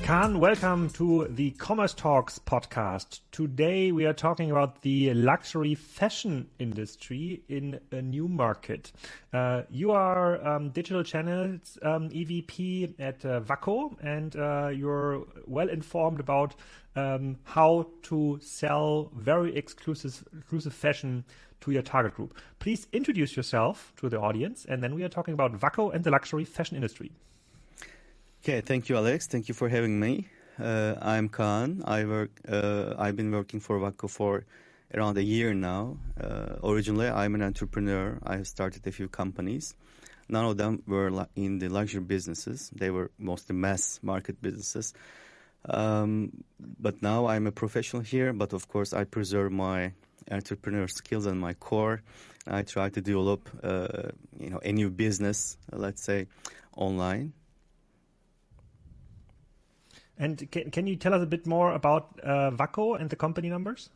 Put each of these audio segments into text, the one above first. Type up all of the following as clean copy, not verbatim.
Kaan, welcome to the Commerce Talks podcast. Today we are talking about the luxury fashion industry in a new market. You are Digital Channels EVP at Vakko, and you're well informed about how to sell very exclusive fashion to your target group. Please introduce yourself to the audience, and then we are talking about Vakko and the luxury fashion industry. Okay, thank you, Alex. Thank you for having me. I'm Kaan. I've been working for Vakko for around a year now. Originally, I'm an entrepreneur. I have started a few companies. None of them were in the luxury businesses. They were mostly mass market businesses. But now I'm a professional here. But of course, I preserve my entrepreneur skills and my core. I try to develop, a new business, let's say, online. And can you tell us a bit more about Vakko and the company numbers?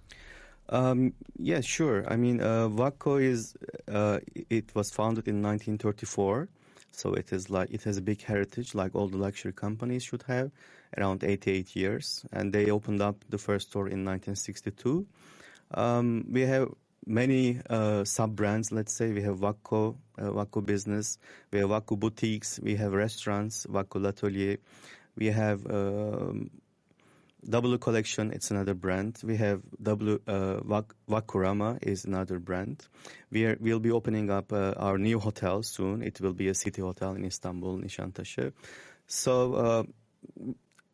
Yeah, sure. I mean, Vakko it was founded in 1934. So it has a big heritage, like all the luxury companies should have, around 88 years. And they opened up the first store in 1962. We have many sub-brands, let's say. We have Vakko, Vakko Business. We have Vakko Boutiques. We have restaurants, Vakko L'Atelier. We have W Collection, it's another brand. We have Vakkurama is another brand. We'll be opening up our new hotel soon. It will be a city hotel in Istanbul, Nişantaşı. So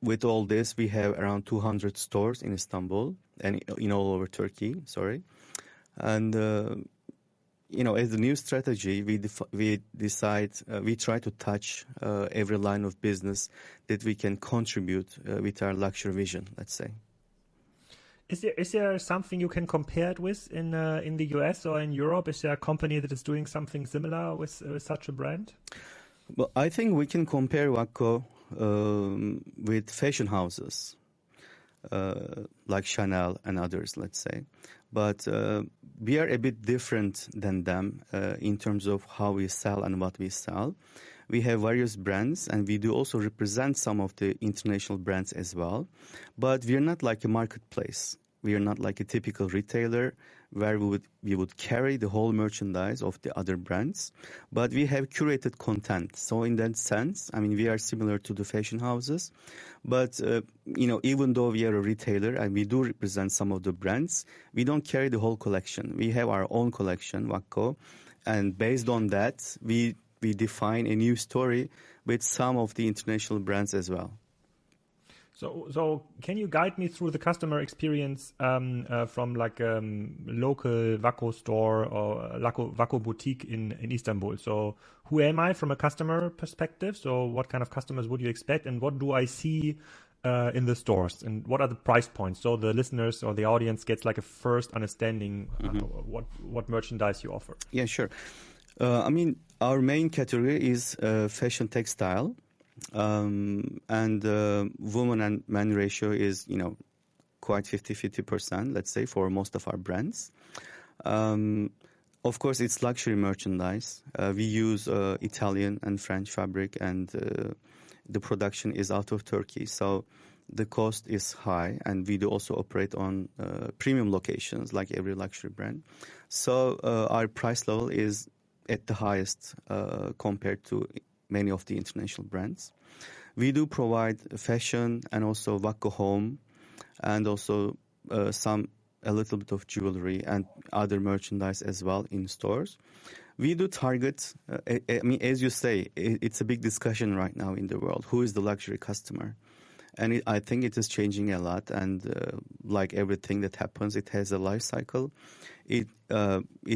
with all this, we have around 200 stores in Istanbul and in all over Turkey, And as a new strategy, we try to touch every line of business that we can contribute with our luxury vision, let's say. Is there something you can compare it with in the US or in Europe? Is there a company that is doing something similar with such a brand? Well, I think we can compare Vakko with fashion houses like Chanel and others, let's say. But we are a bit different than them in terms of how we sell and what we sell. We have various brands, and we do also represent some of the international brands as well. But we are not like a marketplace. We are not like a typical retailer where we would carry the whole merchandise of the other brands. But we have curated content. So in that sense, I mean, we are similar to the fashion houses. But, even though we are a retailer and we do represent some of the brands, we don't carry the whole collection. We have our own collection, Vakko. And based on that, we define a new story with some of the international brands as well. So can you guide me through the customer experience from like a local Vakko store or Vakko boutique in Istanbul? So who am I from a customer perspective? So what kind of customers would you expect, and what do I see in the stores, and what are the price points? So the listeners or the audience gets like a first understanding what merchandise you offer. Yeah, sure. Our main category is fashion textile. And woman and man ratio is, quite 50%, let's say, for most of our brands. Of course, it's luxury merchandise. We use Italian and French fabric, and the production is out of Turkey. So the cost is high, and we do also operate on premium locations like every luxury brand. So our price level is at the highest compared to many of the international brands. We do provide fashion and also Vakko Home, and also a little bit of jewelry and other merchandise as well in stores. We do target, as you say, it's a big discussion right now in the world. Who is the luxury customer? And I think it is changing a lot. And like everything that happens, it has a life cycle. It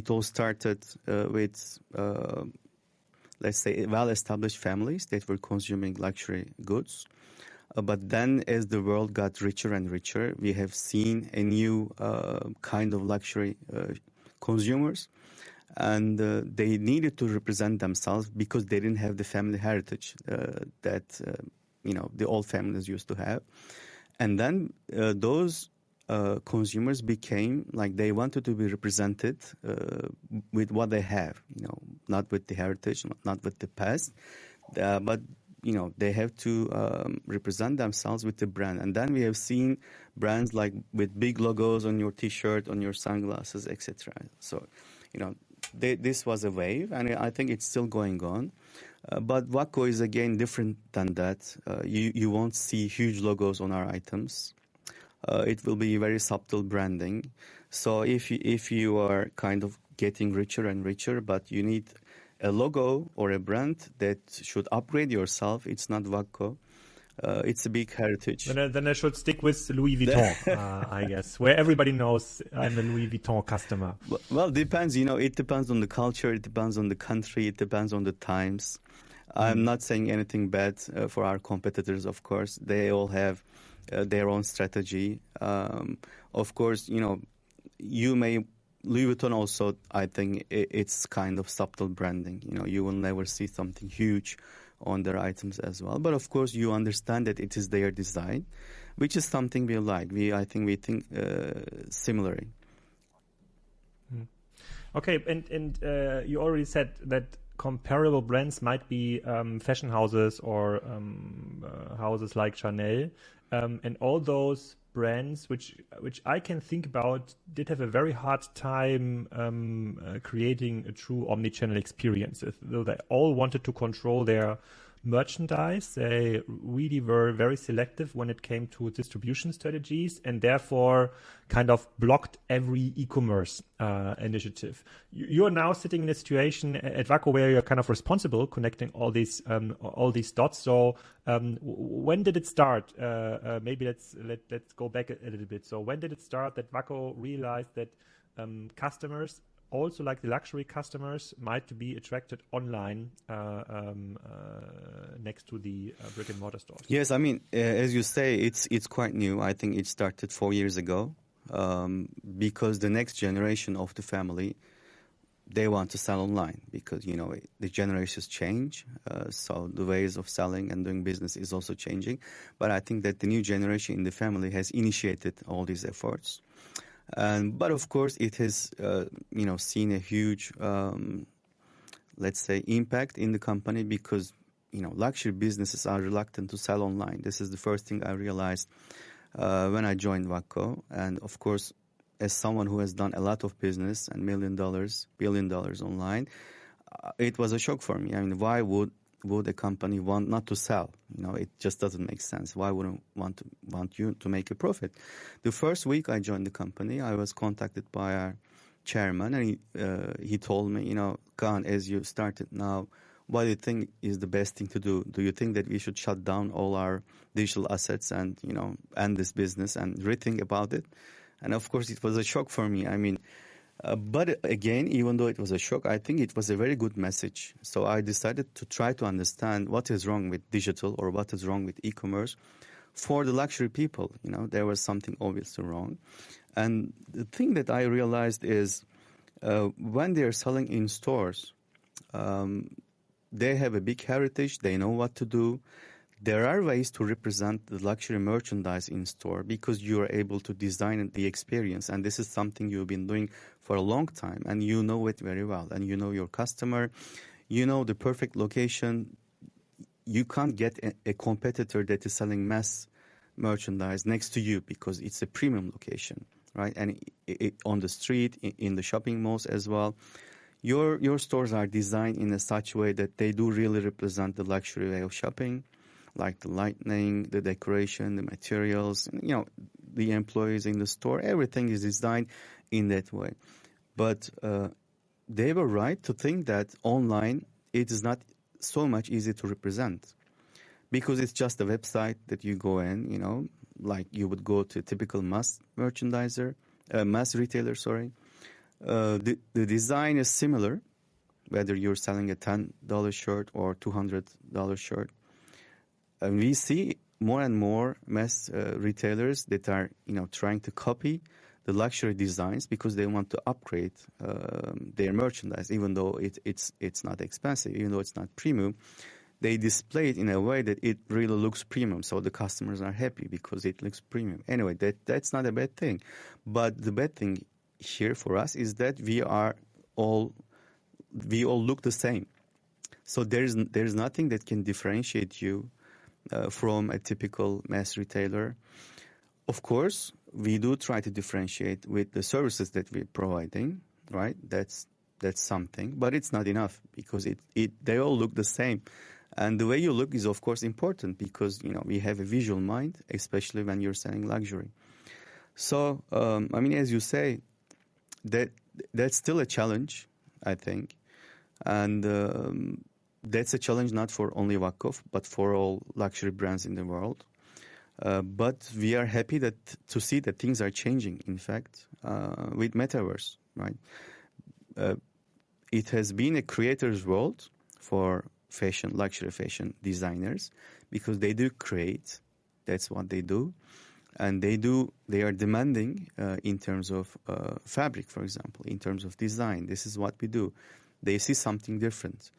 all started with, let's say, well-established families that were consuming luxury goods. But then as the world got richer and richer, we have seen a new kind of luxury consumers. And they needed to represent themselves because they didn't have the family heritage that the old families used to have. And then those consumers became like they wanted to be represented with what they have, not with the heritage, not with the past. But they have to represent themselves with the brand. And then we have seen brands like with big logos on your T-shirt, on your sunglasses, etc. So, this was a wave, and I think it's still going on. But Vakko is again different than that. You won't see huge logos on our items. It will be very subtle branding. So if you are kind of getting richer and richer, but you need a logo or a brand that should upgrade yourself, it's not Vakko. It's a big heritage. Then I should stick with Louis Vuitton, I guess, where everybody knows I'm a Louis Vuitton customer. Well, it depends. It depends on the culture. It depends on the country. It depends on the times. I'm not saying anything bad for our competitors, of course. They all have their own strategy. Of course, Louis Vuitton also, I think it's kind of subtle branding. You will never see something huge on their items as well. But of course, you understand that it is their design, which is something we like. I think we think similarly. Okay, and you already said that comparable brands might be fashion houses or houses like Chanel, and all those brands which I can think about did have a very hard time creating a true omnichannel experience. Though they all wanted to control their merchandise, they really were very selective when it came to distribution strategies, and therefore kind of blocked every e-commerce initiative. You are now sitting in a situation at Vakko where you're kind of responsible connecting all these dots. So when did it start? Maybe let's go back a little bit. So when did it start that Vakko realized that customers, also like the luxury customers, might be attracted online next to the brick and mortar stores? Yes, I mean, as you say, it's quite new. I think it started 4 years ago because the next generation of the family, they want to sell online because, the generations change. So the ways of selling and doing business is also changing. But I think that the new generation in the family has initiated all these efforts. But of course, it has, seen a huge, let's say, impact in the company because, luxury businesses are reluctant to sell online. This is the first thing I realized when I joined Vakko. And of course, as someone who has done a lot of business and $1 billion online, it was a shock for me. I mean, why would a company want not to sell? It just doesn't make sense. Why wouldn't want you to make a profit? The first week I joined the company, I was contacted by our chairman, and he told me, Kaan, as you started now, what do you think is the best thing to do? Do you think that we should shut down all our digital assets and end this business and rethink about it? And of course, it was a shock for me. I mean, but again, even though it was a shock, I think it was a very good message. So I decided to try to understand what is wrong with digital or what is wrong with e-commerce for the luxury people. There was something obviously wrong. And the thing that I realized is when they're selling in stores, they have a big heritage. They know what to do. There are ways to represent the luxury merchandise in store because you are able to design the experience. And this is something you've been doing for a long time, and you know it very well. And you know your customer, you know the perfect location. You can't get a competitor that is selling mass merchandise next to you because it's a premium location, right? And on the street, in the shopping malls as well. Your stores are designed in a such way that they do really represent the luxury way of shopping, like the lighting, the decoration, the materials, the employees in the store. Everything is designed in that way. But they were right to think that online it is not so much easy to represent because it's just a website that you go in, like you would go to a typical mass retailer, The design is similar, whether you're selling a $10 shirt or $200 shirt. And we see more and more mass retailers that are, trying to copy the luxury designs because they want to upgrade their merchandise, even though it's not expensive, even though it's not premium. They display it in a way that it really looks premium, so the customers are happy because it looks premium. Anyway, that's not a bad thing. But the bad thing here for us is that we all look the same. So there's nothing that can differentiate you from a typical mass retailer. Of course, we do try to differentiate with the services that we're providing, right? That's something, but it's not enough because they all look the same. And the way you look is, of course, important because, we have a visual mind, especially when you're selling luxury. So, as you say, that's still a challenge, I think. And that's a challenge not for only Vakko, but for all luxury brands in the world. But we are happy to see that things are changing, in fact, with metaverse, right? It has been a creator's world for luxury fashion designers, because they do create. That's what they do. And they are demanding in terms of fabric, for example, in terms of design. This is what we do. They see something different.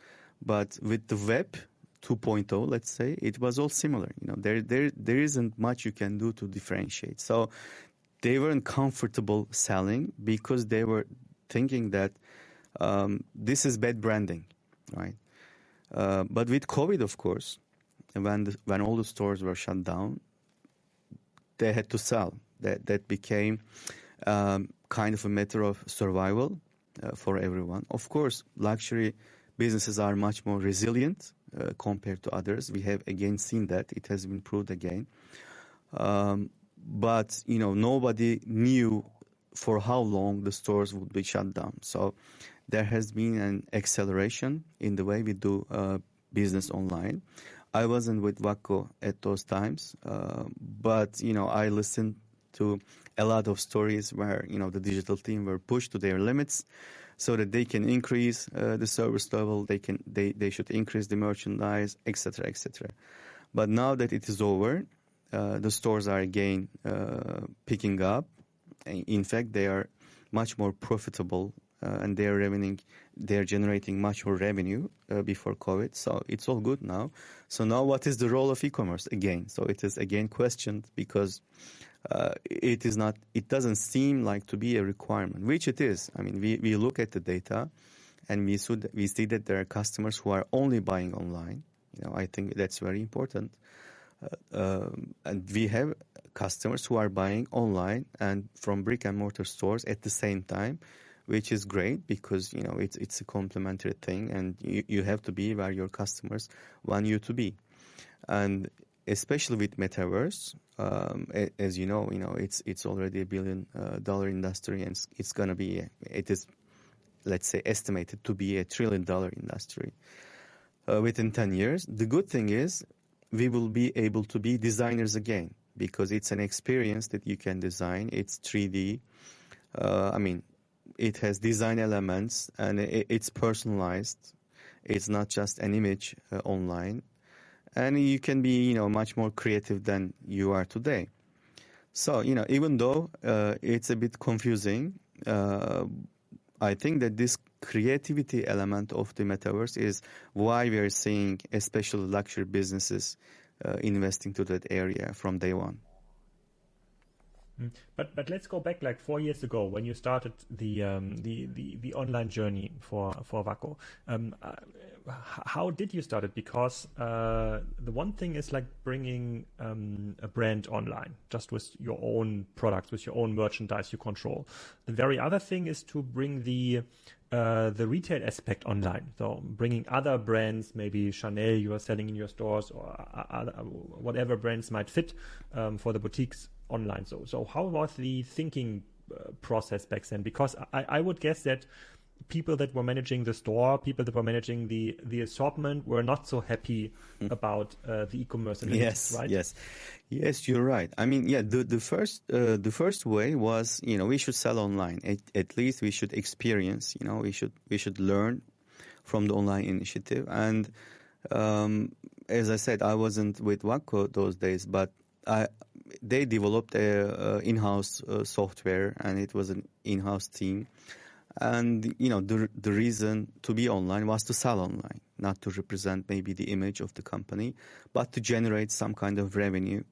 But with the web 2.0, let's say, it was all similar. There isn't much you can do to differentiate. So they weren't comfortable selling because they were thinking that this is bad branding, right? But with COVID, of course, when all the stores were shut down, they had to sell. That became kind of a matter of survival for everyone. Of course, luxury businesses are much more resilient compared to others. We have again seen that. It has been proved again. But, nobody knew for how long the stores would be shut down. So there has been an acceleration in the way we do business online. I wasn't with Vakko at those times, but, I listened to a lot of stories where, the digital team were pushed to their limits so that they can increase the service level, they should increase the merchandise, etc., etc. But now that it is over, the stores are again picking up. In fact, they are much more profitable and they are generating much more revenue before COVID. So it's all good now. So now what is the role of e-commerce again? So it is again questioned because it doesn't seem like to be a requirement, which it is. We look at the data and we see that there are customers who are only buying online. I think that's very important. And we have customers who are buying online and from brick and mortar stores at the same time, which is great because, it's a complementary thing and you have to be where your customers want you to be. And especially with metaverse, as you know, it's already $1 billion industry and it is, let's say, estimated to be $1 trillion industry within 10 years. The good thing is we will be able to be designers again because it's an experience that you can design. It's 3D. It has design elements and it's personalized. It's not just an image online. And you can be, much more creative than you are today. So, even though it's a bit confusing, I think that this creativity element of the metaverse is why we are seeing especially luxury businesses investing to that area from day one. But let's go back like 4 years ago when you started the online journey for Vakko. How did you start it? Because the one thing is like bringing a brand online, just with your own products, with your own merchandise you control. The very other thing is to bring the retail aspect online. So bringing other brands, maybe Chanel you are selling in your stores or other, whatever brands might fit for the boutiques online. So how was the thinking process back then? Because I would guess that people that were managing the store, people that were managing the assortment were not so happy about the e-commerce analytics, right? Yes, you're right. The first way was, we should sell online. At least we should experience, we should learn from the online initiative. And as I said, I wasn't with Vakko those days, but they developed a in-house software, and it was an in-house team. And the reason to be online was to sell online, not to represent maybe the image of the company, but to generate some kind of revenue.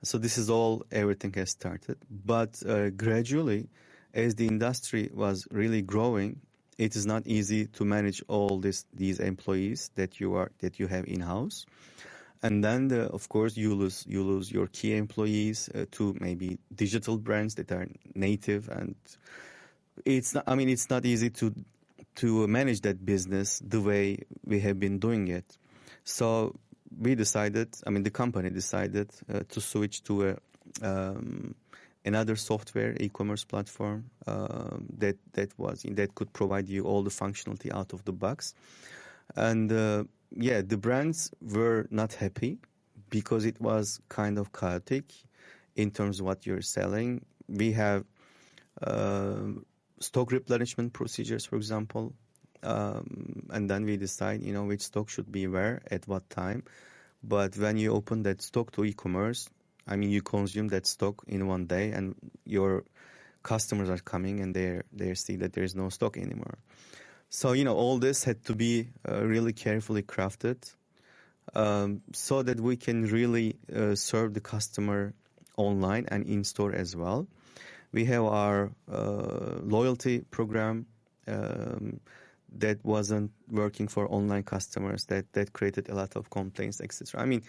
So this is all everything has started. But gradually, as the industry was really growing, it is not easy to manage all these employees that you have in house. And then, of course, you lose your key employees to maybe digital brands that are native, and it's not, I mean, it's not easy to manage that business the way we have been doing it. So we decided, I mean, the company decided to switch to another software e-commerce platform that could provide you all the functionality out of the box. And the brands were not happy because it was kind of chaotic in terms of what you're selling. We have stock replenishment procedures, for example, and then we decide, which stock should be where at what time. But when you open that stock to e-commerce, I mean, you consume that stock in one day, and your customers are coming and they see that there is no stock anymore. So, all this had to be really carefully crafted so that we can really serve the customer online and in-store as well. We have our loyalty program that wasn't working for online customers, that created a lot of complaints, etc. I mean,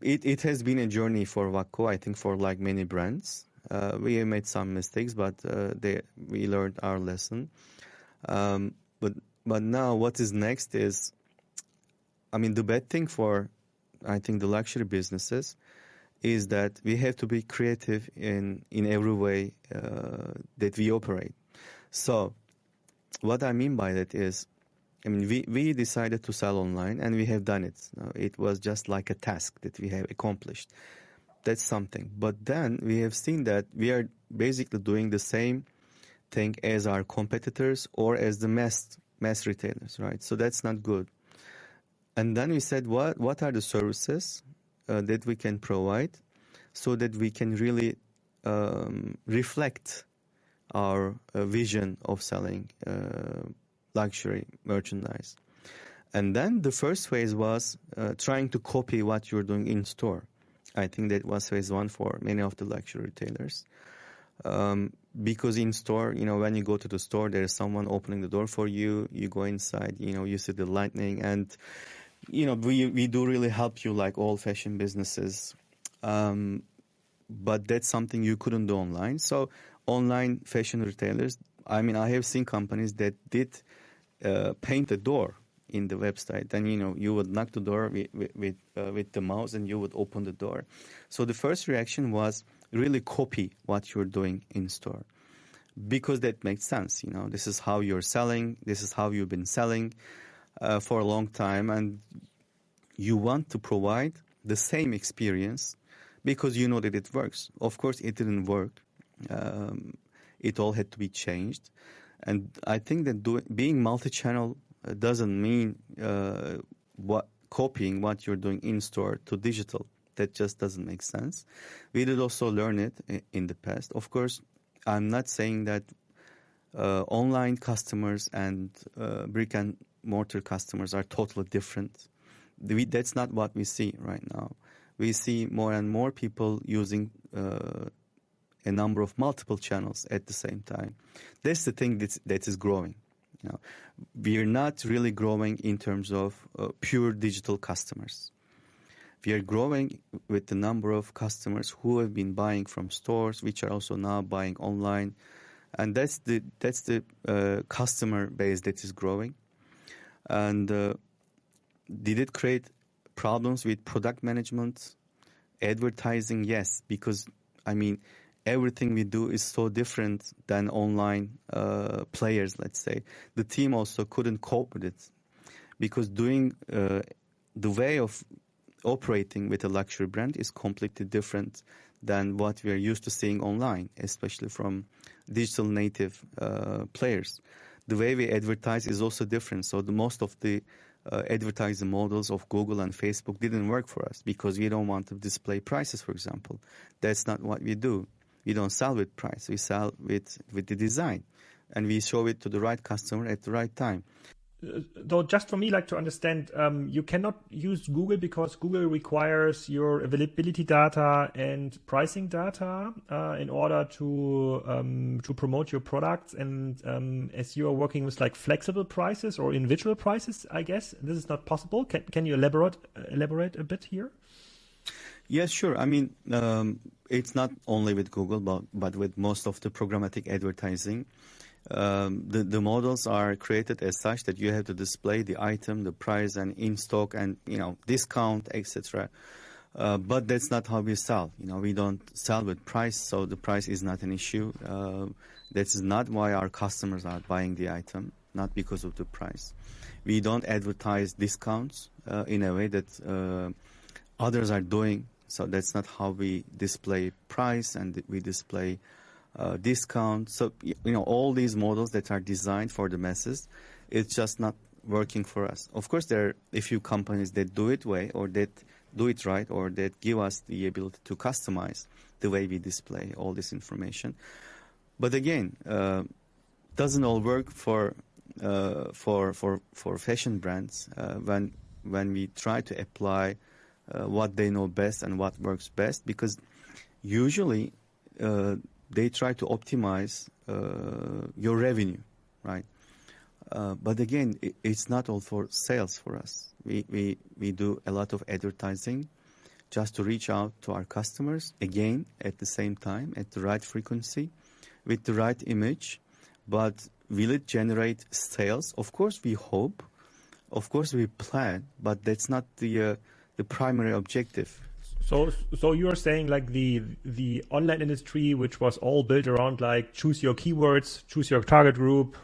it has been a journey for Vakko, I think, for like many brands. We have made some mistakes, but we learned our lesson. But now what is next is, I mean, the bad thing for, I think, the luxury businesses is that we have to be creative in every way that we operate. So what I mean by that is, I mean, we decided to sell online, and we have done it. It was just like a task that we have accomplished. That's something. But then we have seen that we are basically doing the same thing as our competitors or as the mass retailers, right? So that's not good. And then we said, what are the services that we can provide so that we can really reflect our vision of selling luxury merchandise. And then the first phase was trying to copy what you're doing in store. I think that was phase one for many of the luxury retailers. Because in store, when you go to the store, there is someone opening the door for you. You go inside, you see the lighting, and we do really help you like all fashion businesses. But that's something you couldn't do online. So online fashion retailers, I mean, I have seen companies that did paint the door in the website. Then, you would knock the door with the mouse and you would open the door. So the first reaction was really copy what you're doing in store, because that makes sense. This is how you're selling. This is how you've been selling for a long time. And you want to provide the same experience because you know that it works. Of course, it didn't work. It all had to be changed. And I think that being multi-channel doesn't mean copying what you're doing in store to digital. That just doesn't make sense. We did also learn it in the past. Of course, I'm not saying that online customers and brick and mortar customers are totally different. That's not what we see right now. We see more and more people using a number of multiple channels at the same time. That's the thing that is growing. We are not really growing in terms of pure digital customers. We are growing with the number of customers who have been buying from stores, which are also now buying online, and that's the customer base that is growing. And did it create problems with product management, advertising? Yes, because I mean, everything we do is so different than online players, let's say. The team also couldn't cope with it because doing the way of operating with a luxury brand is completely different than what we are used to seeing online, especially from digital native players. The way we advertise is also different. So most of the advertising models of Google and Facebook didn't work for us because we don't want to display prices, for example. That's not what we do. We don't sell with price. We sell with the design, and we show it to the right customer at the right time. though, just for me, like to understand, you cannot use Google because Google requires your availability data and pricing data in order to promote your products. And as you are working with like flexible prices or individual prices, I guess this is not possible. Can you elaborate a bit here? Yes, sure. I mean, it's not only with Google, but with most of the programmatic advertising. The models are created as such that you have to display the item, the price, and in stock, and discount, etc. But that's not how we sell. We don't sell with price, so the price is not an issue. That's not why our customers are buying the item, not because of the price. We don't advertise discounts in a way that others are doing. So that's not how we display price, and we display discount. So all these models that are designed for the masses, it's just not working for us. Of course, there are a few companies that do it or that do it right, or that give us the ability to customize the way we display all this information. But again, doesn't all work for fashion brands when we try to apply what they know best and what works best, because usually they try to optimize your revenue, right? But again, it's not all for sales for us. We do a lot of advertising just to reach out to our customers, again, at the same time, at the right frequency, with the right image. But will it generate sales? Of course we hope, of course we plan, but that's not the primary objective. So you are saying like the online industry, which was all built around like choose your keywords, choose your target group,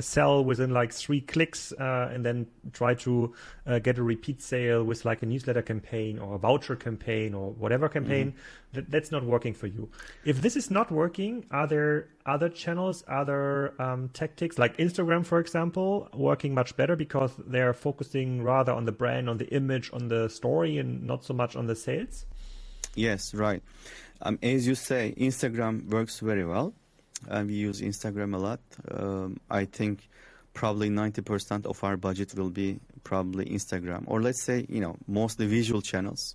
sell within like 3 clicks, and then try to get a repeat sale with like a newsletter campaign or a voucher campaign or whatever campaign, that's not working for you. If this is not working, are there other channels, other tactics like Instagram, for example, working much better because they're focusing rather on the brand, on the image, on the story, and not so much on the sales? Yes, right. As you say, Instagram works very well, and we use Instagram a lot. I think probably 90% of our budget will be probably Instagram, or let's say, mostly visual channels.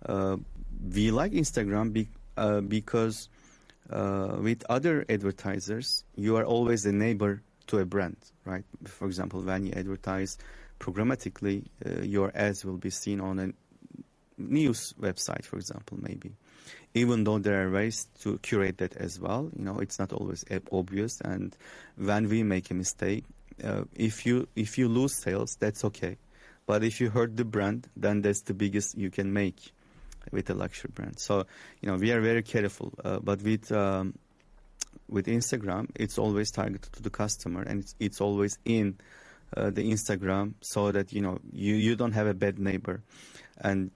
We like Instagram because with other advertisers, you are always a neighbor to a brand, right? For example, when you advertise programmatically, your ads will be seen on a news website, for example, maybe. Even though there are ways to curate that as well, it's not always obvious. And when we make a mistake, if you lose sales, that's okay. But if you hurt the brand, then that's the biggest you can make with a luxury brand. So, we are very careful. But with Instagram, it's always targeted to the customer, and it's always in the Instagram, so that you don't have a bad neighbor. And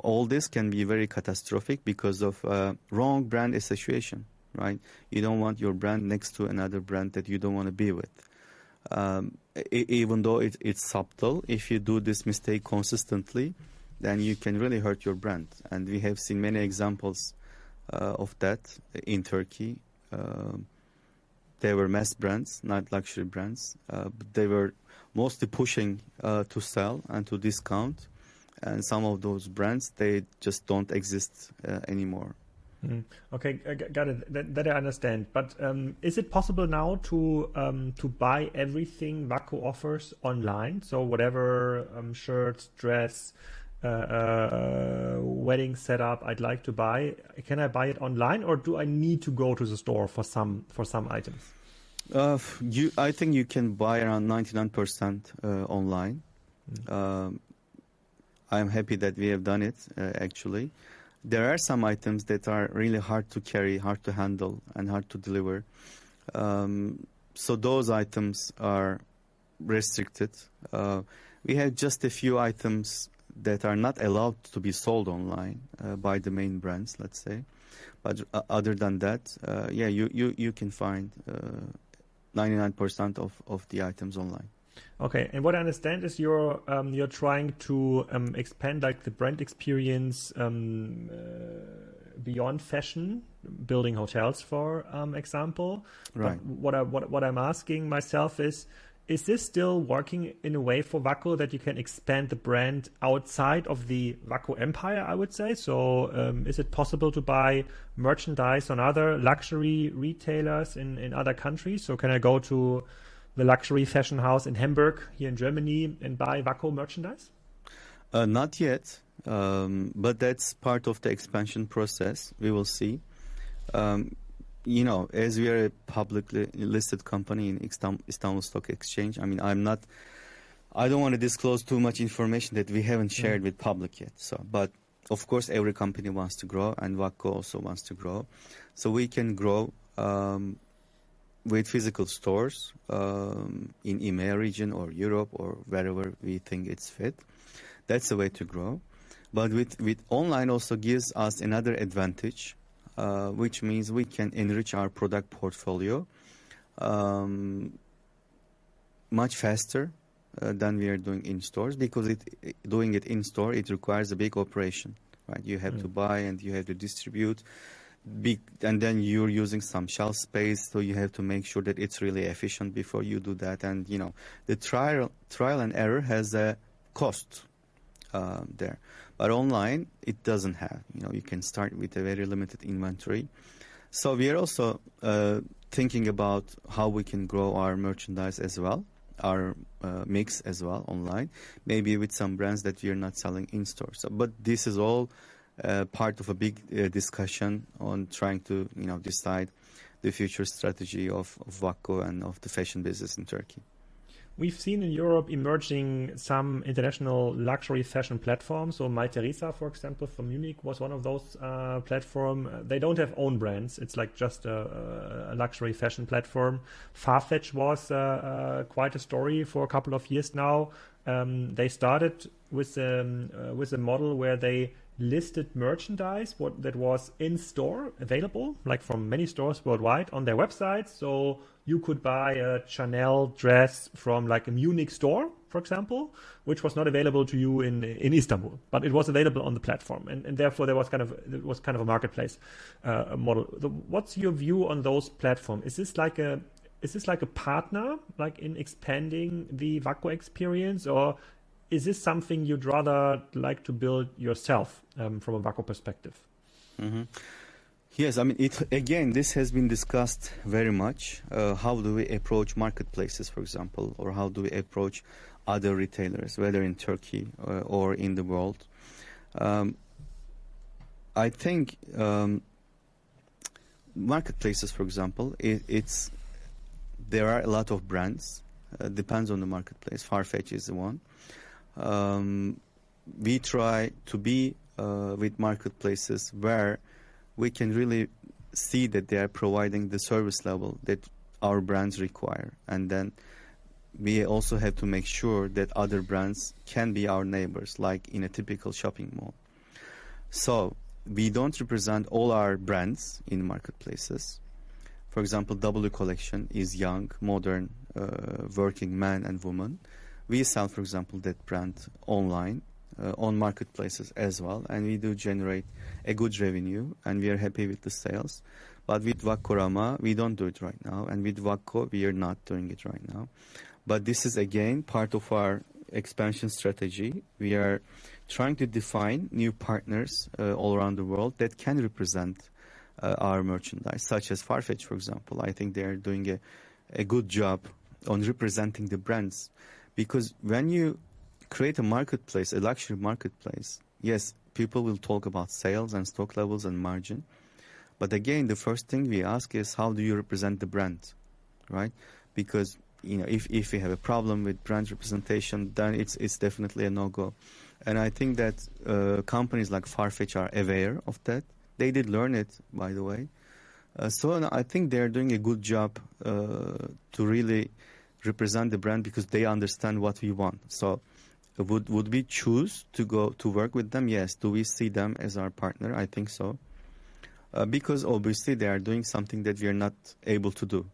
all this can be very catastrophic because of wrong brand association, right? You don't want your brand next to another brand that you don't want to be with. Even though it's subtle, if you do this mistake consistently, then you can really hurt your brand. And we have seen many examples of that in Turkey. They were mass brands, not luxury brands. But they were mostly pushing to sell and to discount. And some of those brands, they just don't exist anymore. Okay, got it. That I understand. But is it possible now to buy everything Vakko offers online? So whatever shirts, dress, wedding setup I'd like to buy, can I buy it online, or do I need to go to the store for some items? I think you can buy around 99% online. I'm happy that we have done it, actually. There are some items that are really hard to carry, hard to handle, and hard to deliver. So those items are restricted. We have just a few items that are not allowed to be sold online by the main brands, let's say. But other than that, you can find 99% of the items online. Okay, and what I understand is you're trying to expand like the brand experience beyond fashion, building hotels, for example. Right. But what I'm asking myself is is this still working in a way for Vakko that you can expand the brand outside of the Vakko empire, I would say? So is it possible to buy merchandise on other luxury retailers in other countries? So can I go to the luxury fashion house in Hamburg here in Germany and buy Vakko merchandise? Not yet, but that's part of the expansion process. We will see. As we are a publicly listed company in Istanbul Stock Exchange, I don't want to disclose too much information that we haven't shared with public yet. But of course, every company wants to grow, and Vakko also wants to grow. So we can grow with physical stores in EMEA region or Europe or wherever we think it's fit. That's the way to grow. But with online also gives us another advantage, which means we can enrich our product portfolio much faster than we are doing in stores, because doing it in store, it requires a big operation, right? You have to buy and you have to distribute, and then you're using some shelf space, so you have to make sure that it's really efficient before you do that. And the trial and error has a cost there. But online, it doesn't have. You can start with a very limited inventory. So we are also thinking about how we can grow our merchandise as well, our mix as well online, maybe with some brands that we are not selling in stores. But this is all part of a big discussion on trying to decide the future strategy of Vakko and of the fashion business in Turkey. We've seen in Europe emerging some international luxury fashion platforms. So My Theresa, for example, from Munich was one of those platforms. They don't have own brands. It's like just a luxury fashion platform. Farfetch was quite a story for a couple of years now. They started with a model where they listed merchandise that was in store available, like from many stores worldwide, on their website. So you could buy a Chanel dress from like a Munich store, for example, which was not available to you in Istanbul, but it was available on the platform, and therefore it was kind of a marketplace model. What's your view on those platforms? Is this like a partner, like in expanding the Vakko experience, or is this something you'd rather like to build yourself from a Vakko perspective? Mm-hmm. Yes, this has been discussed very much. How do we approach marketplaces, for example, or how do we approach other retailers, whether in Turkey or in the world? I think marketplaces, for example, there are a lot of brands. Depends on the marketplace. Farfetch is the one. We try to be with marketplaces where we can really see that they are providing the service level that our brands require. And then we also have to make sure that other brands can be our neighbors, like in a typical shopping mall. So we don't represent all our brands in marketplaces. For example, W Collection is young, modern, working man and woman. We sell, for example, that brand online, on marketplaces as well, and we do generate a good revenue, and we are happy with the sales. But with Vakkorama, we don't do it right now, and with Vakko, we are not doing it right now. But this is, again, part of our expansion strategy. We are trying to define new partners all around the world that can represent our merchandise, such as Farfetch, for example. I think they are doing a good job on representing the brands. Because when you create a marketplace, a luxury marketplace, yes, people will talk about sales and stock levels and margin. But again, the first thing we ask is, how do you represent the brand, right? Because if we have a problem with brand representation, then it's definitely a no-go. And I think that companies like Farfetch are aware of that. They did learn it, by the way. So I think they're doing a good job to really represent the brand, because they understand what we want. So would we choose to go to work with them? Yes. Do we see them as our partner? I think so. Because obviously they are doing something that we are not able to do.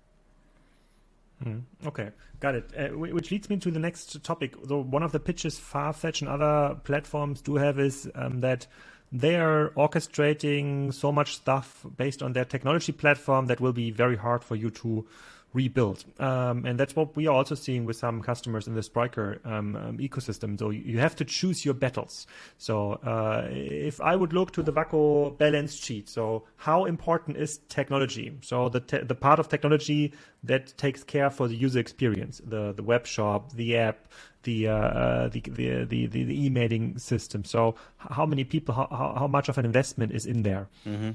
Okay, got it. Which leads me to the next topic. So one of the pitches Farfetch and other platforms do have is that they are orchestrating so much stuff based on their technology platform that will be very hard for you to rebuild. And that's what we are also seeing with some customers in the Spryker ecosystem. So you have to choose your battles. So if I would look to the Vakko balance sheet, so how important is technology? So the part of technology that takes care for the user experience, the web shop, the app, the emailing system. So how many people, how much of an investment is in there? Mm-hmm.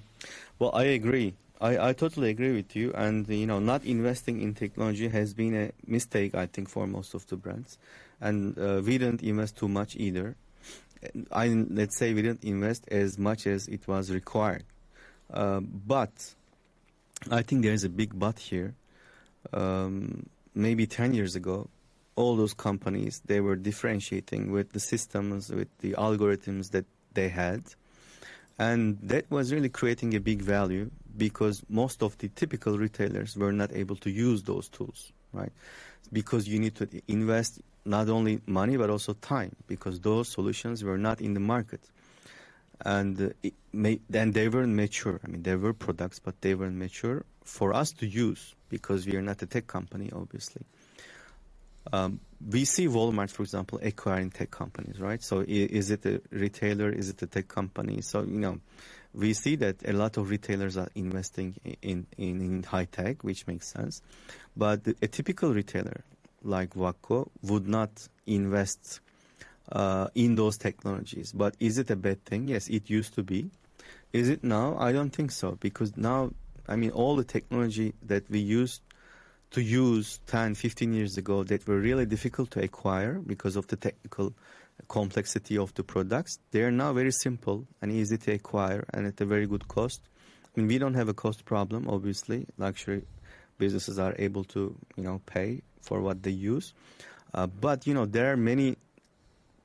Well, I agree. I totally agree with you. And, not investing in technology has been a mistake, I think, for most of the brands. And we didn't invest too much either. Let's say we didn't invest as much as it was required. But I think there's a big but here. Maybe 10 years ago, all those companies, they were differentiating with the systems, with the algorithms that they had. And that was really creating a big value because most of the typical retailers were not able to use those tools, right? Because you need to invest not only money but also time because those solutions were not in the market. And then they weren't mature. I mean, there were products, but they weren't mature for us to use because we are not a tech company, obviously. We see Walmart, for example, acquiring tech companies, right? So is it a retailer? Is it a tech company? So, we see that a lot of retailers are investing in high tech, which makes sense. But a typical retailer like Vakko would not invest in those technologies. But is it a bad thing? Yes, it used to be. Is it now? I don't think so. Because now, all the technology that we used to use 10, 15 years ago that were really difficult to acquire because of the technical complexity of the products, they are now very simple and easy to acquire and at a very good cost. We don't have a cost problem, obviously. Luxury businesses are able to, pay for what they use. But, there are many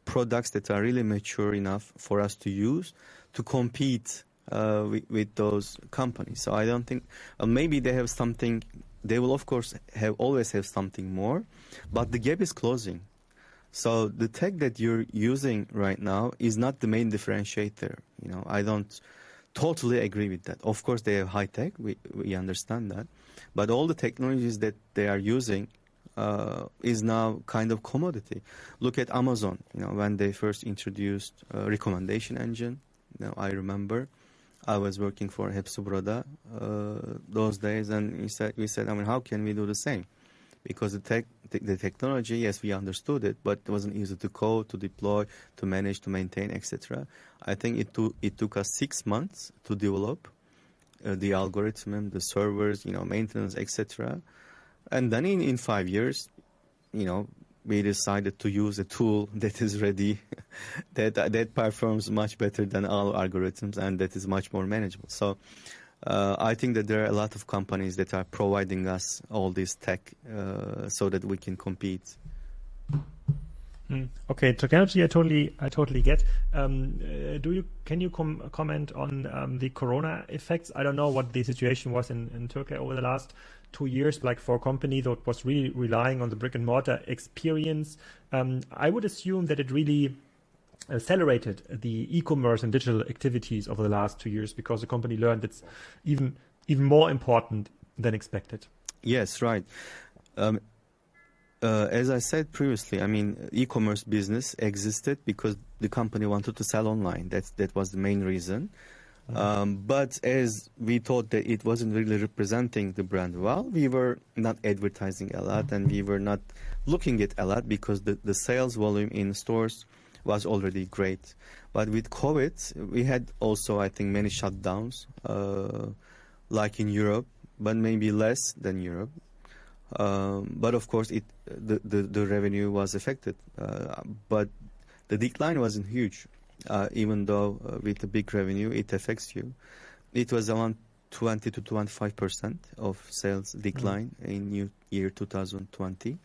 products that are really mature enough for us to use to compete with those companies. So I don't think, maybe they have something. They will, of course, always have something more, but the gap is closing. So the tech that you're using right now is not the main differentiator. I don't totally agree with that. Of course, they have high tech. We understand that. But all the technologies that they are using is now kind of commodity. Look at Amazon. When they first introduced a recommendation engine, I remember I was working for Hepsiburada those days, and we said, how can we do the same? Because the technology, yes, we understood it, but it wasn't easy to code, to deploy, to manage, to maintain, etc. I think it took us 6 months to develop the algorithm, the servers, maintenance, etc. And then in 5 years, we decided to use a tool that is ready, that performs much better than our algorithms, and that is much more manageable. So I think that there are a lot of companies that are providing us all this tech so that we can compete. Okay, technology, I totally get. Can you comment on the Corona effects? I don't know what the situation was in Turkey over the last 2 years, like for a company that was really relying on the brick and mortar experience. I would assume that it really accelerated the e-commerce and digital activities over the last 2 years because the company learned it's even more important than expected. Yes, right. As I said previously, e-commerce business existed because the company wanted to sell online. That was the main reason. But as we thought that it wasn't really representing the brand well, we were not advertising a lot and we were not looking at a lot because the sales volume in stores was already great. But with COVID, we had also, I think, many shutdowns, like in Europe, but maybe less than Europe. But of course, the revenue was affected. But the decline wasn't huge. Even though with the big revenue, it affects you. It was around 20 to 25% of sales decline in year 2020.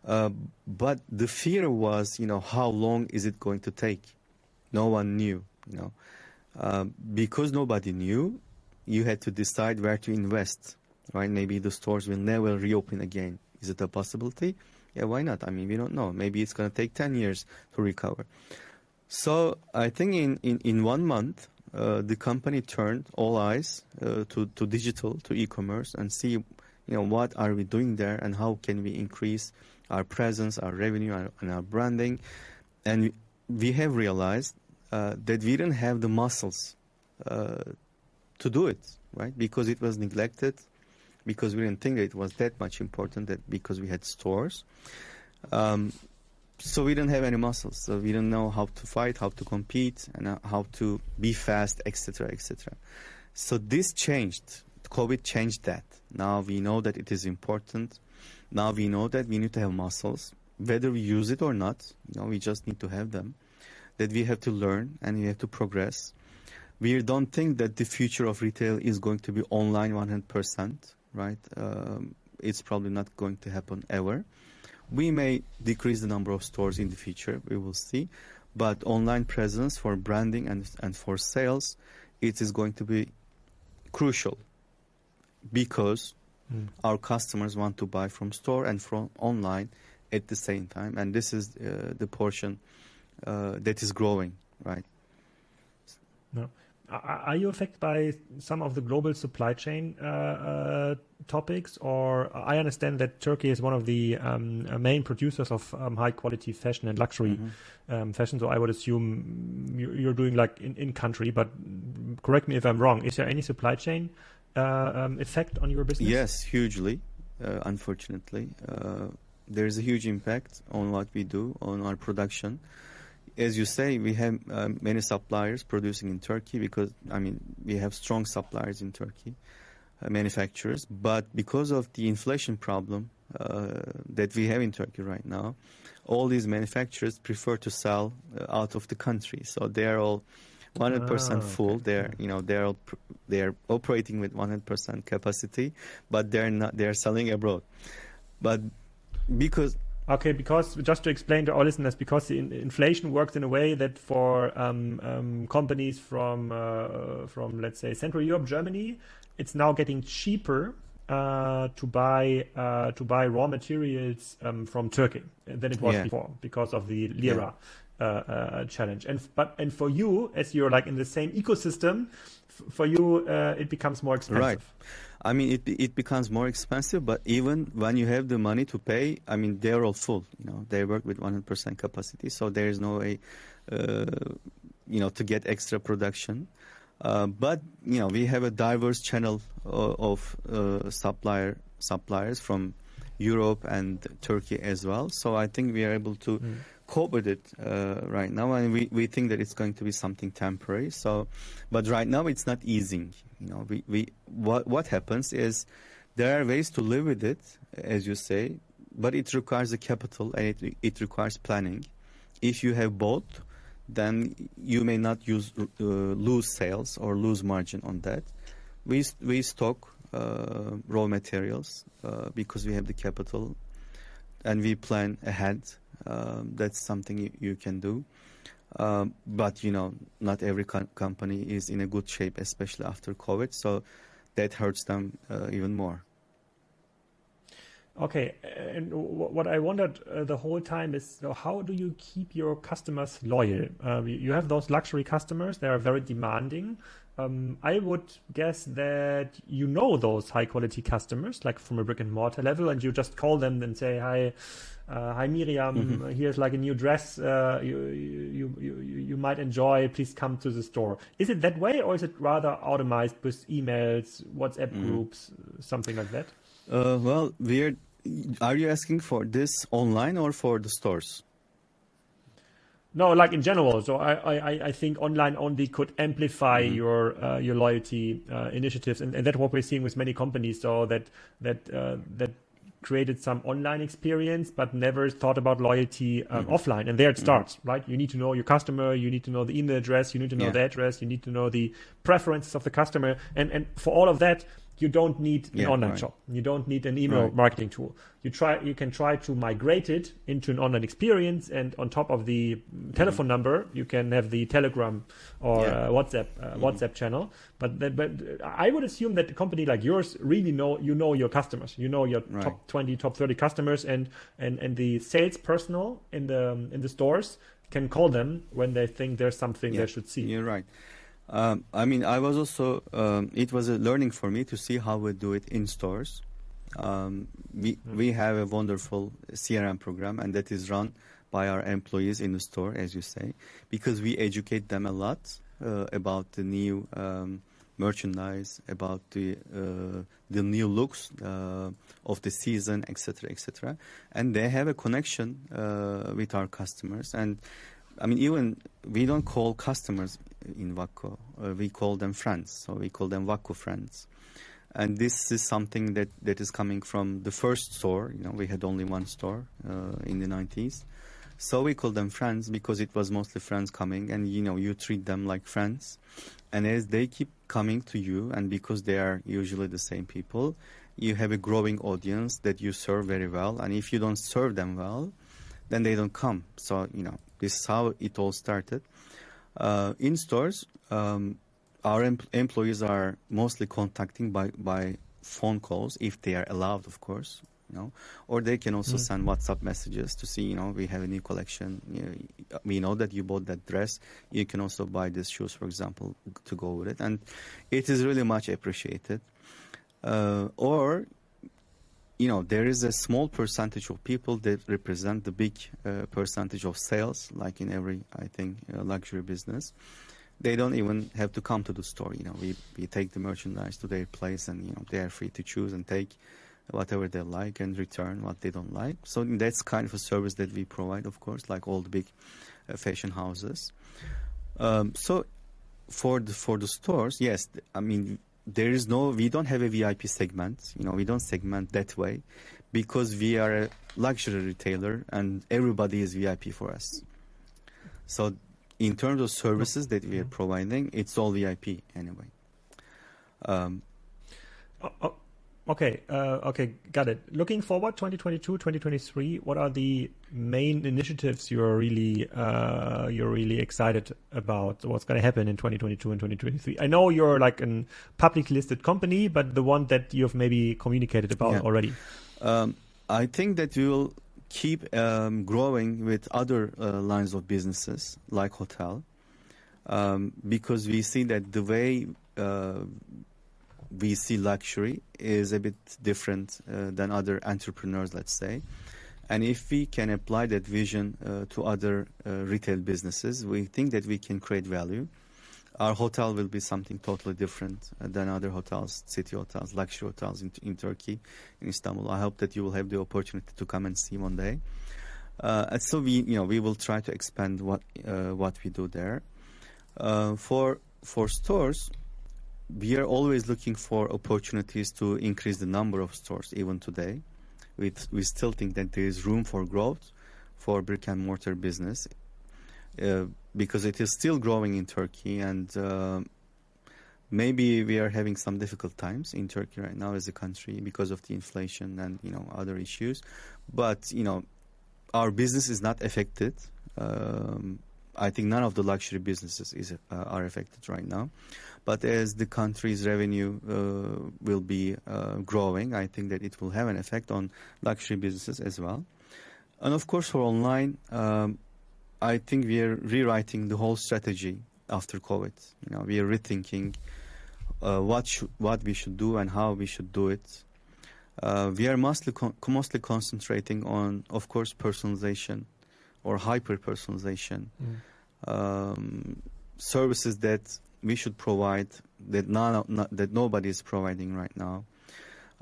But the fear was, how long is it going to take? No one knew, Because nobody knew, you had to decide where to invest, right? Maybe the stores will never reopen again. Is it a possibility? Yeah, why not? We don't know. Maybe it's going to take 10 years to recover. So I think in 1 month, the company turned all eyes to digital, to e-commerce, and see, what are we doing there and how can we increase our presence, our revenue, and our branding. And we have realized that we didn't have the muscles to do it, right? Because it was neglected, because we didn't think that it was that much important, that because we had stores. So we didn't have any muscles. So we didn't know how to fight, how to compete, and how to be fast, etc., etc. So this changed. COVID changed that. Now we know that it is important. Now we know that we need to have muscles, whether we use it or not. We just need to have them. That we have to learn and we have to progress. We don't think that the future of retail is going to be online 100%, right? It's probably not going to happen ever. We may decrease the number of stores in the future. We will see. But online presence for branding and for sales, it is going to be crucial because our customers want to buy from store and from online at the same time. And this is the portion that is growing, right? No. Are you affected by some of the global supply chain topics? Or I understand that Turkey is one of the main producers of high quality fashion and luxury fashion. So I would assume you're doing like in country, but correct me if I'm wrong. Is there any supply chain effect on your business? Yes, hugely. Unfortunately, there is a huge impact on what we do, on our production. As you say, we have many suppliers producing in Turkey because, we have strong suppliers in Turkey, manufacturers. But because of the inflation problem that we have in Turkey right now, all these manufacturers prefer to sell out of the country. So they are all 100% full. Okay. They're operating with 100% capacity, but they're selling abroad. But because just to explain to our listeners, because the inflation works in a way that for companies from let's say Central Europe, Germany, it's now getting cheaper to buy raw materials from Turkey than it was before because of the lira challenge. And for you, as you're like in the same ecosystem, for you it becomes more expensive. Right. It becomes more expensive, but even when you have the money to pay, they're all full. They work with 100% capacity, so there is no way, to get extra production. But we have a diverse channel of suppliers from Europe and Turkey as well. So I think we are able to cope with it right now, and we think that it's going to be something temporary. So, but right now it's not easing. What happens is there are ways to live with it, as you say, but it requires a capital and it requires planning. If you have both, then you may not lose sales or lose margin on that. We stock raw materials because we have the capital, and we plan ahead. That's something you can do. But not every company is in a good shape, especially after COVID. So that hurts them even more. Okay, and what I wondered the whole time is, how do you keep your customers loyal? You have those luxury customers; they are very demanding. I would guess that those high quality customers, like from a brick and mortar level, and you just call them and say, "Hi, Miriam. Here's like a new dress. You might enjoy. Please come to the store." Is it that way, or is it rather automated with emails, WhatsApp groups, something like that? Well, are you asking for this online or for the stores? No, like in general. So I think online only could amplify your loyalty initiatives, and that's what we're seeing with many companies. So that created some online experience, but never thought about loyalty offline. And there it starts, right? You need to know your customer, you need to know the email address, you need to know the address, you need to know the preferences of the customer, and for all of that, you don't need an online shop. You don't need an email marketing tool. You can try to migrate it into an online experience, and on top of the telephone number, you can have the Telegram or WhatsApp channel. But I would assume that a company like yours really know your customers. You know your top 20, top 30 customers, and the sales personnel in the stores can call them when they think there's something they should see. You're right. I was also, it was a learning for me to see how we do it in stores. We have a wonderful CRM program, and that is run by our employees in the store, as you say, because we educate them a lot about the new merchandise, about the new looks of the season, etc., etc. And they have a connection with our customers. And I mean, even we don't call customers in Vakko, we call them friends. So we call them Vakko friends. And this is something that is coming from the first store. You know, we had only one store in the 90s. So we call them friends because it was mostly friends coming, and you know, you treat them like friends. And as they keep coming to you, and because they are usually the same people, you have a growing audience that you serve very well. And if you don't serve them well, then they don't come. So, you know, this is how it all started. In stores, our employees are mostly contacting by phone calls, if they are allowed, of course, you know, or they can also send WhatsApp messages to see, you know, we have a new collection. You know, we know that you bought that dress. You can also buy these shoes, for example, to go with it. And it is really much appreciated. Or, you know, there is a small percentage of people that represent the big percentage of sales, like in every, I think, luxury business. They don't even have to come to the store. You know, we take the merchandise to their place, and you know, they are free to choose and take whatever they like and return what they don't like. So that's kind of a service that we provide, of course, like all the big fashion houses. So for the stores, yes, I mean, we don't have a VIP segment. You know, we don't segment that way because we are a luxury retailer and everybody is VIP for us. So in terms of services that we are providing, it's all VIP anyway. Okay, got it. Looking forward, 2022, 2023, what are the main initiatives you're really excited about? What's going to happen in 2022 and 2023? I know you're like a publicly listed company, but the one that you've maybe communicated about already. I think that we will keep growing with other lines of businesses like hotel, because we see that the way we see luxury is a bit different than other entrepreneurs, let's say. And if we can apply that vision to other retail businesses, we think that we can create value. Our hotel will be something totally different than other hotels, city hotels, luxury hotels in Turkey, in Istanbul. I hope that you will have the opportunity to come and see one day. And so we will try to expand what we do there. For stores, we are always looking for opportunities to increase the number of stores. Even today, we still think that there is room for growth for brick and mortar business, because it is still growing in Turkey, and maybe we are having some difficult times in Turkey right now as a country because of the inflation and other issues. But our business is not affected. I think none of the luxury businesses are affected right now. But as the country's revenue will be growing, I think that it will have an effect on luxury businesses as well. And of course, for online, I think we are rewriting the whole strategy after COVID. We are rethinking what we should do and how we should do it. We are mostly concentrating on, of course, personalization or hyper-personalization. Services that we should provide that nobody is providing right now.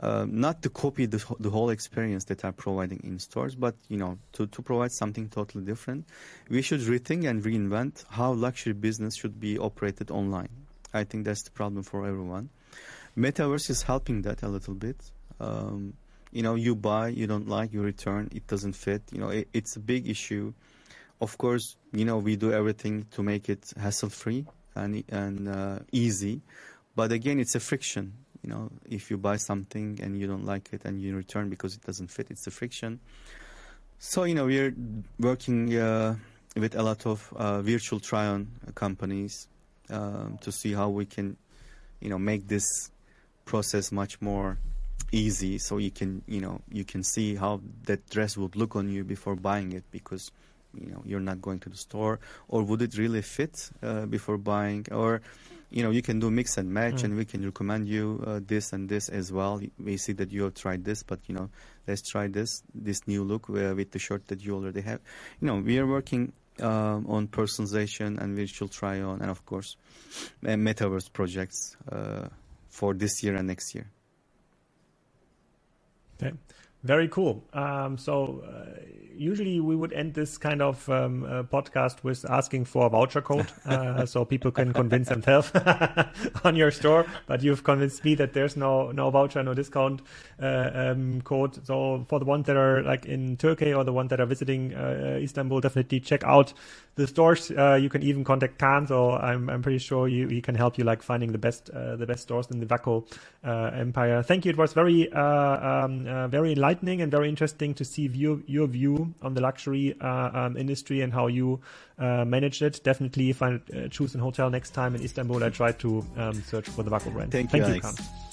Not to copy the whole experience that are providing in stores, but to provide something totally different. We should rethink and reinvent how luxury business should be operated online. I think that's the problem for everyone. Metaverse is helping that a little bit. You buy, you don't like, you return, it doesn't fit. It's a big issue. Of course, we do everything to make it hassle-free and easy. But again, it's a friction. If you buy something and you don't like it and you return because it doesn't fit, it's a friction. So, we're working with a lot of virtual try-on companies to see how we can, make this process much more easy. So you can see how that dress would look on you before buying it, because you're not going to the store. Or would it really fit before buying? Or you can do mix and match, and we can recommend you this and this as well. We see that you have tried this, but let's try this new look with the shirt that you already have. We are working on personalization and virtual try-on, and of course, metaverse projects for this year and next year. Okay. Very cool. So usually we would end this kind of podcast with asking for a voucher code so people can convince themselves on your store. But you've convinced me that there's no voucher, no discount code. So for the ones that are like in Turkey or the ones that are visiting Istanbul, definitely check out the stores. You can even contact Kaan. So I'm pretty sure he can help you like finding the best stores in the Vakko empire. Thank you. It was very enlightening and very interesting to see your view on the luxury industry and how you manage it. Definitely, if I choose a hotel next time in Istanbul, I try to search for the Vakko brand. Thank you, Alex. Kaan.